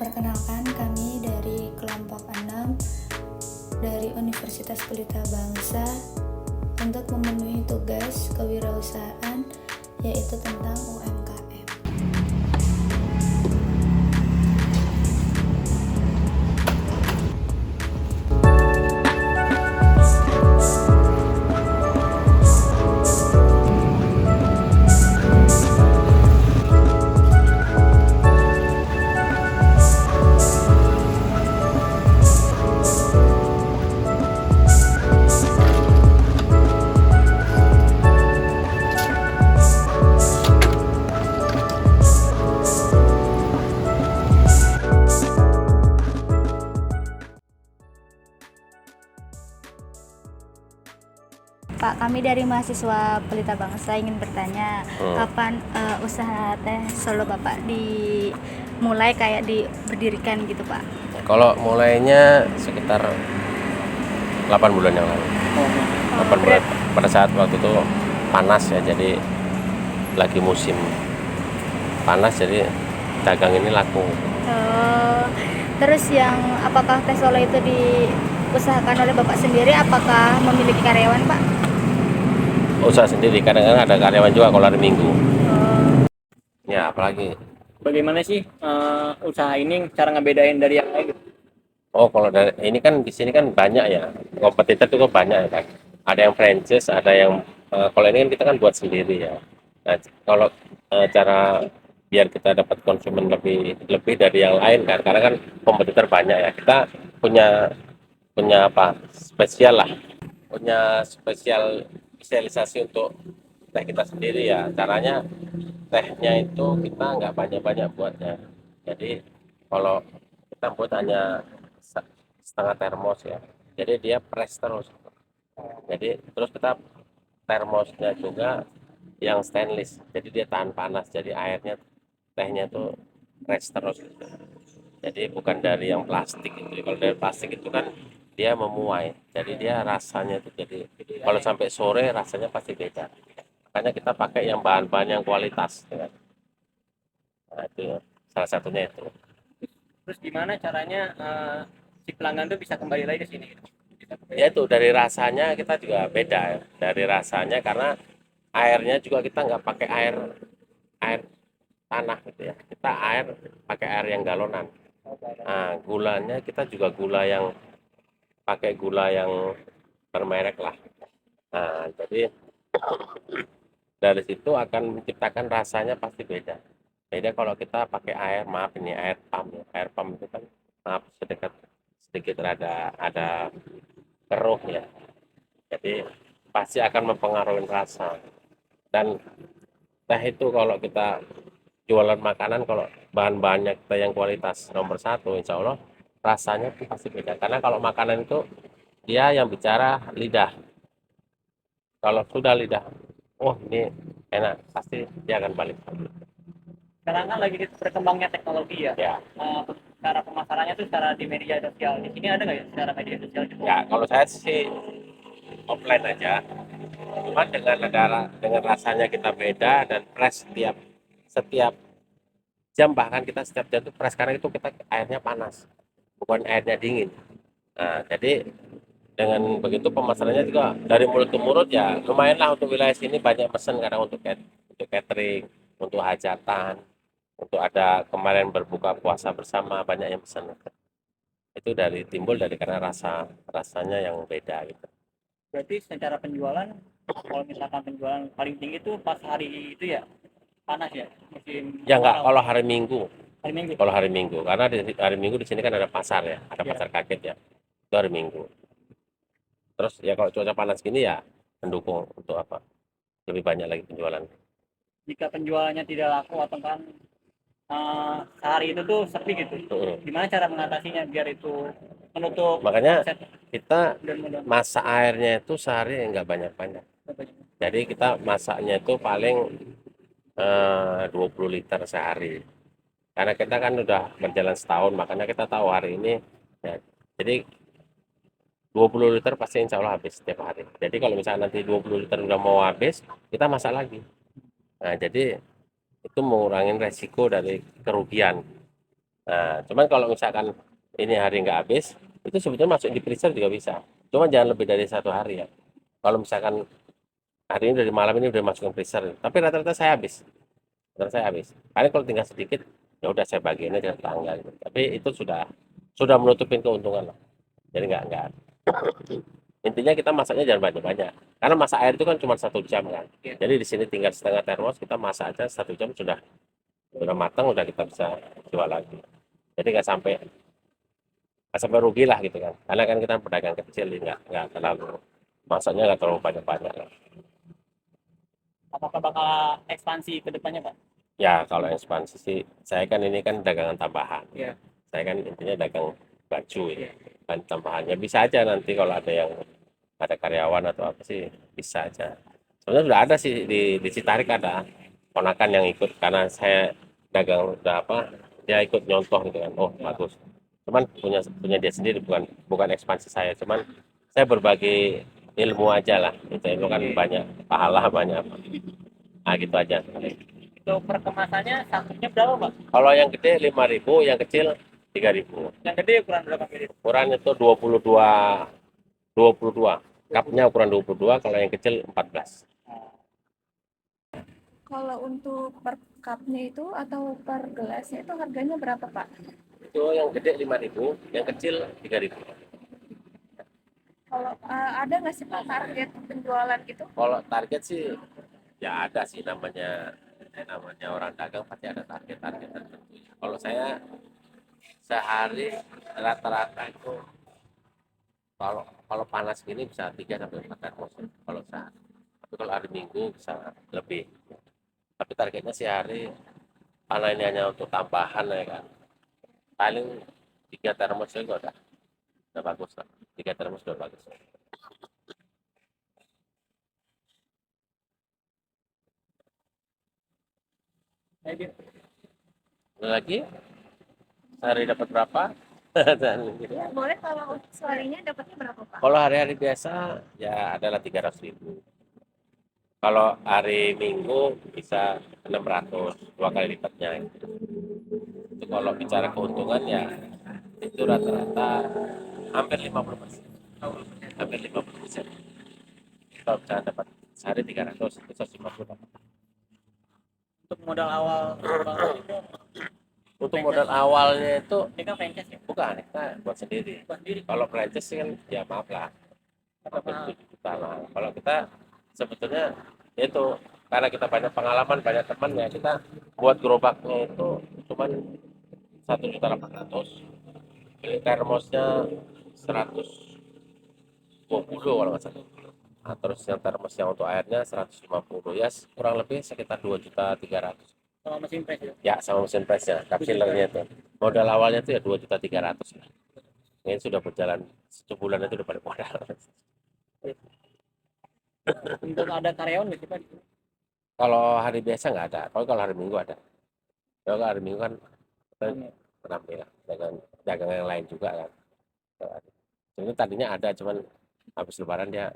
Perkenalkan, kami dari kelompok 6 dari Universitas Pelita Bangsa untuk memenuhi tugas kewirausahaan yaitu tentang UMKM. Pak, kami dari mahasiswa Pelita Bangsa ingin bertanya, kapan usaha teh Solo Bapak dimulai kayak berdirikan gitu, Pak? Kalau mulainya sekitar 8 bulan yang lalu. 8 bulan. Pada saat waktu itu panas ya, jadi lagi musim panas, jadi dagang ini laku. Terus apakah teh Solo itu diusahakan oleh Bapak sendiri? Apakah memiliki karyawan, Pak? Usaha sendiri, kadang-kadang ada karyawan juga kalau hari Minggu. Ya, apalagi. Bagaimana sih usaha ini cara ngebedain dari yang lain gitu? Oh, kalau dari ini kan di sini kan banyak ya, kompetitor itu kan banyak ya kan. Ada yang franchise, ada yang kalau ini kan kita kan buat sendiri ya. Nah, kalau cara biar kita dapat konsumen lebih dari yang lain kan, karena kan kompetitor banyak ya. Kita punya punya apa? Spesial lah, punya spesialisasi untuk teh kita sendiri ya. Caranya tehnya itu kita nggak banyak-banyak buatnya. Jadi kalau kita buat hanya setengah termos ya, jadi dia press terus. Jadi terus kita termosnya juga yang stainless, jadi dia tahan panas, jadi airnya tehnya tuh press terus gitu. Jadi bukan dari yang plastik itu. Kalau dari plastik itu kan dia memuai, jadi dia rasanya itu jadi kalau sampai sore rasanya pasti beda. Makanya kita pakai yang bahan-bahan yang kualitas ya kan? Nah, itu salah satunya itu. Terus gimana caranya si pelanggan tuh bisa kembali lagi ke sini gitu? Ya itu dari rasanya kita juga beda ya. Dari rasanya karena airnya juga kita nggak pakai air air tanah gitu ya. Kita pakai air yang galonan. Nah, gulanya kita juga pakai gula yang bermerek lah. Nah, jadi dari situ akan menciptakan rasanya pasti beda. Beda kalau kita pakai air, maaf ini air pump ya. Air pump itu kan maaf sedikit ada keruh ya. Jadi pasti akan mempengaruhi rasa. Dan teh itu kalau kita jualan makanan, kalau bahan-bahannya kita yang kualitas nomor satu, insya Allah rasanya itu pasti beda. Karena kalau makanan itu dia yang bicara lidah. Kalau sudah lidah, oh ini enak, pasti dia akan balik. Sekarang kan lagi berkembangnya teknologi ya. Ya, Cara pemasarannya tuh secara di media sosial. Di sini ada nggak ya secara media sosial gitu? ya kalau saya sih offline aja. Cuma dengan rasanya kita beda dan press setiap jam, bahkan kita setiap jam itu press karena itu kita airnya panas, bukan airnya dingin. Nah, jadi dengan begitu pemasarannya juga dari mulut ke mulut ya lumayan lah. Untuk wilayah sini banyak pesan kadang untuk catering, untuk hajatan, untuk ada kemarin berbuka puasa bersama banyak yang pesan. Itu timbul dari karena rasanya yang beda gitu. Berarti secara penjualan, kalau misalkan penjualan paling tinggi tuh pas hari itu ya panas ya musim Ya enggak, kemarau. kalau hari Minggu. Hari Minggu. Kalau hari Minggu, karena hari Minggu di sini kan ada pasar ya, ada Iya. pasar kaget ya. Itu hari Minggu. Terus ya kalau cuaca panas gini ya mendukung untuk apa? Lebih banyak lagi penjualan. Jika penjualannya tidak laku atau kan sehari itu tuh sepi gitu. Gimana cara mengatasinya biar itu menutup Makanya omset kita dan modal? masak airnya itu sehari nggak banyak-banyak. Jadi kita masaknya itu paling 20 liter sehari. Karena kita kan udah berjalan setahun, makanya kita tahu hari ini ya, jadi 20 liter pasti insya Allah habis setiap hari. Jadi kalau misalnya nanti 20 liter udah mau habis, kita masak lagi. Nah, jadi itu mengurangi resiko dari kerugian. Nah, cuman kalau misalkan ini hari nggak habis, itu sebetulnya masuk di freezer juga bisa. Cuma jangan lebih dari 1 hari ya. Kalau misalkan hari ini dari malam ini udah masukin freezer, tapi rata-rata saya habis. Rata-rata saya habis. Paling kalau tinggal sedikit, ya udah saya bagiin aja ke tetangga gitu. Tapi itu sudah menutupin keuntungan lah. Jadi nggak. Intinya kita masaknya jangan banyak-banyak. Karena masak air itu kan cuma 1 jam kan. Iya. Jadi di sini tinggal setengah termos, kita masak aja 1 jam sudah matang, udah kita bisa jual lagi. Jadi nggak sampai rugi lah gitu kan. Karena kan kita pedagang kecil, nggak terlalu masaknya nggak terlalu banyak-banyak lah. Apakah bakal ekspansi ke depannya, Pak? Ya kalau ekspansi sih, saya kan ini kan dagangan tambahan. Iya. Saya kan intinya dagang baju ya, Iya. dan tambahannya bisa aja nanti kalau ada karyawan atau apa sih bisa aja. Sebenarnya sudah ada sih di Citarik ada ponakan yang ikut karena saya dagang udah apa dia ikut nyontoh gitu kan. Oh bagus. Cuman punya punya dia sendiri bukan bukan ekspansi saya. Cuman saya berbagi ilmu aja lah. Itu ilmu kan banyak pahala banyak apa. Nah gitu aja. Itu per kemasannya satunya berapa, Pak? Kalau yang gede 5.000, yang kecil 3.000. Yang gede ukuran berapa kali? Ukuran itu 22. Cupnya ukuran 22, kalau yang kecil 14. Kalau untuk per cupnya itu atau per gelasnya itu harganya berapa, Pak? Itu yang gede 5.000, yang kecil 3.000. Kalau ada nggak sih Pak target penjualan gitu? Kalau target sih ya ada sih namanya orang dagang pasti ada target-target tertentu. Kalau saya sehari rata-rata itu kalau kalau panas gini bisa 3 sampai 4 termos kalau sehari. Tapi kalau hari Minggu bisa lebih. Tapi targetnya sehari karena ini hanya untuk tambahan ya kan. Paling 3 termos juga udah bagus lah. 3 termos udah bagus. Kayak gitu. Ada lagi sehari dapat berapa? Ya, boleh kalau untuk seharinya dapatnya berapa, Pak? Kalau hari-hari biasa ya adalah 300.000. Kalau hari Minggu bisa 600, 2 kali lipatnya. Itu kalau bicara keuntungan ya itu rata-rata hampir 50%. Hampir 50%. Kalau bisa dapat sehari 300, itu 150. Untuk modal awal bangun itu Untuk modal awalnya itu ini kan franchise ya, bukan, kita buat sendiri. buat sendiri. Kalau franchise sih kan ya maaf lah, hampir Mahal. 7 juta lah. Kalau kita sebetulnya itu karena kita banyak pengalaman, banyak teman ya kita buat gerobaknya itu cuman 1.800.000. Beli termosnya 120 kalau nggak salah. Nah, terus yang termos yang untuk airnya 150 ya kurang lebih sekitar 2.300.000. Sama mesin press ya. Ya sama mesin pressnya, cup sealernya itu. Modal awalnya itu ya 2.300.000. Ini sudah berjalan 1 bulan itu udah balik modal. Untuk ada karyawan nggak sih, Pak? Kalau hari biasa nggak ada, kalau hari Minggu ada. Kalau hari Minggu kan kita ramai lah, dagang yang lain juga kan. Sebenarnya tadinya ada, cuman habis Lebaran dia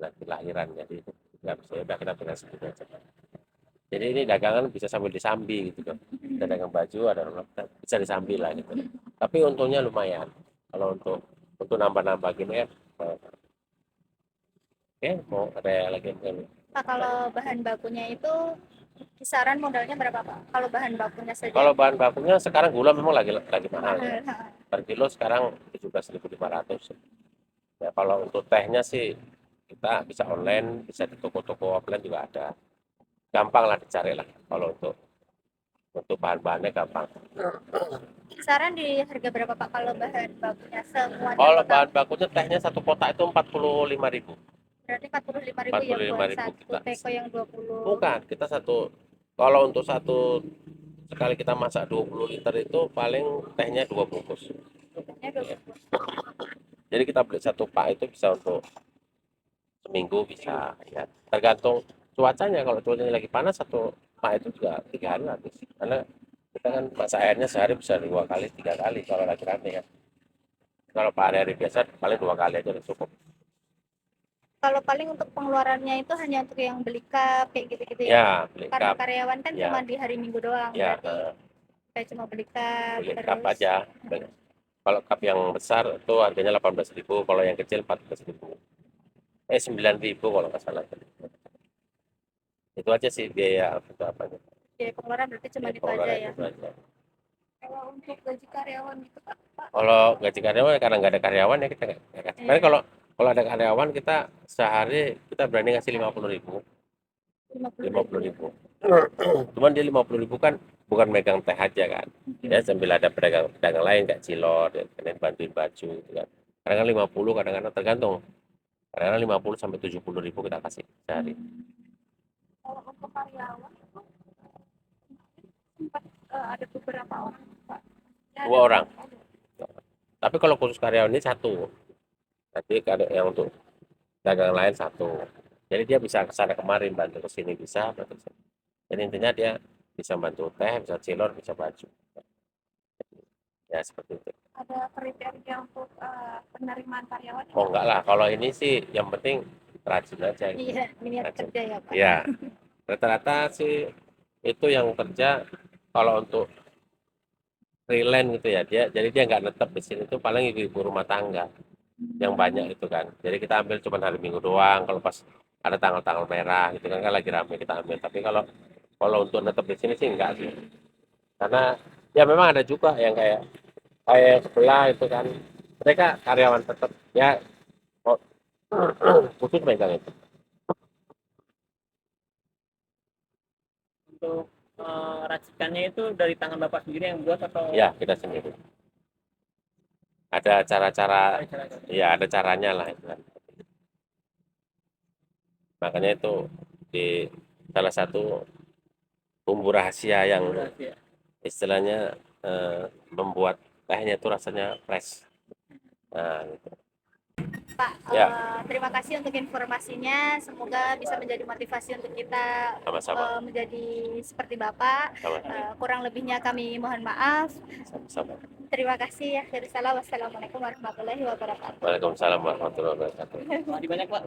lagi lahiran, jadi nggak bisa udah kita tinggal sendiri aja. Jadi ini dagangan bisa sambil disambi gitu kan. Kita dagang baju, ada orang bisa disambi lah gitu. Tapi untungnya lumayan. Kalau untuk nambah-nambah gini ya. Oke, mau ada lagi yang Pak, kalau bahan bakunya itu kisaran modalnya berapa, Pak? Kalau bahan bakunya saja. kalau bahan bakunya sekarang gula memang lagi mahal ya. Mahal. Per kilo sekarang 17.500. Ya kalau untuk tehnya sih kita bisa online, bisa di toko-toko offline juga ada. Gampang lah dicari lah kalau untuk bahan-bahannya gampang. Kisaran di harga berapa, Pak, kalau bahan bakunya semuanya Kalau total? bahan bakunya tehnya satu kotak itu 45.000. Berarti 45.000 ya buat 45.000 satu kita. teko yang 20. Bukan, kita kalau untuk satu sekali kita masak 20 liter itu paling tehnya 2 bungkus. Harganya 20. Jadi kita beli satu pak itu bisa untuk seminggu bisa ya. Tergantung cuacanya, kalau cuacanya lagi panas satu pak itu juga 3 hari habis. Karena kita kan masak airnya sehari bisa 2 kali, 3 kali kalau lagi rame ya. Kalau hari biasa paling 2 kali aja udah cukup. Kalau paling untuk pengeluarannya itu hanya untuk yang beli cup kayak gitu-gitu ya. Ya, beli Karena cup. karyawan kan Ya. cuma di hari Minggu doang Ya, berarti. Kayak cuma beli cup, beli cup terus aja. Kalau cup yang besar itu harganya 18.000, kalau yang kecil 14.000. 9.000 kalau nggak salah. Itu aja sih biaya untuk apanya. biaya pengeluaran berarti cuma Biaya itu aja pengeluaran ya. itu aja. Kalau untuk gaji karyawan gitu Kak, Pak, Kalau gaji karyawan karena nggak ada karyawan ya kita nggak kasih. Tapi Iya, kalau ada karyawan kita sehari kita berani ngasih 50.000. 50.000. 50.000. Cuman dia 50.000 kan bukan megang teh aja kan. Ya sambil ada pedagang lain kayak cilor, ya, kalian bantuin baju gitu kan. Kadang-kadang 50, kadang-kadang tergantung. Kadang-kadang 50 sampai 70.000 kita kasih sehari. kalau untuk karyawan itu sempat ada beberapa orang Pak. Ya, 2 orang. ada. Tapi kalau khusus karyawan ini satu. Nanti ada yang untuk dagang lain satu. Jadi dia bisa ke sana kemarin, bantu ke sini bisa, bantu ke sini. Jadi intinya dia bisa bantu teh, bisa cilor, bisa baju. Ya seperti itu. Ada kriteria untuk penerimaan karyawan Oh enggak lah, kalau ini sih yang penting rajin aja. Iya, niat Rajin. kerja ya Pak. Ya, rata-rata sih itu yang kerja kalau untuk freelance gitu ya, dia nggak netep di sini tuh paling ibu-ibu rumah tangga yang banyak itu kan. Jadi kita ambil cuma hari Minggu doang, kalau pas ada tanggal-tanggal merah gitu kan lagi rame kita ambil. Tapi kalau kalau untuk netep di sini sih enggak sih. Karena ya memang ada juga yang kayak yang sebelah itu kan mereka karyawan tetap ya oh, khusus megang itu. Untuk racikannya itu dari tangan bapak sendiri yang buat atau Ya kita sendiri. Ada cara-cara, ada cara-cara? ya ada caranya lah itu kan. Makanya itu di salah satu bumbu rahasia yang Rahasia. istilahnya membuat tehnya itu rasanya fresh. Nah, gitu. Pak, Ya, terima kasih untuk informasinya. Semoga bisa menjadi motivasi untuk kita sama-sama, menjadi seperti Bapak. sama-sama, Kurang lebihnya kami mohon maaf. sama-sama. Terima kasih ya. Wassalamualaikum warahmatullahi wabarakatuh. Waalaikumsalam warahmatullahi wabarakatuh. Makasih banyak Pak.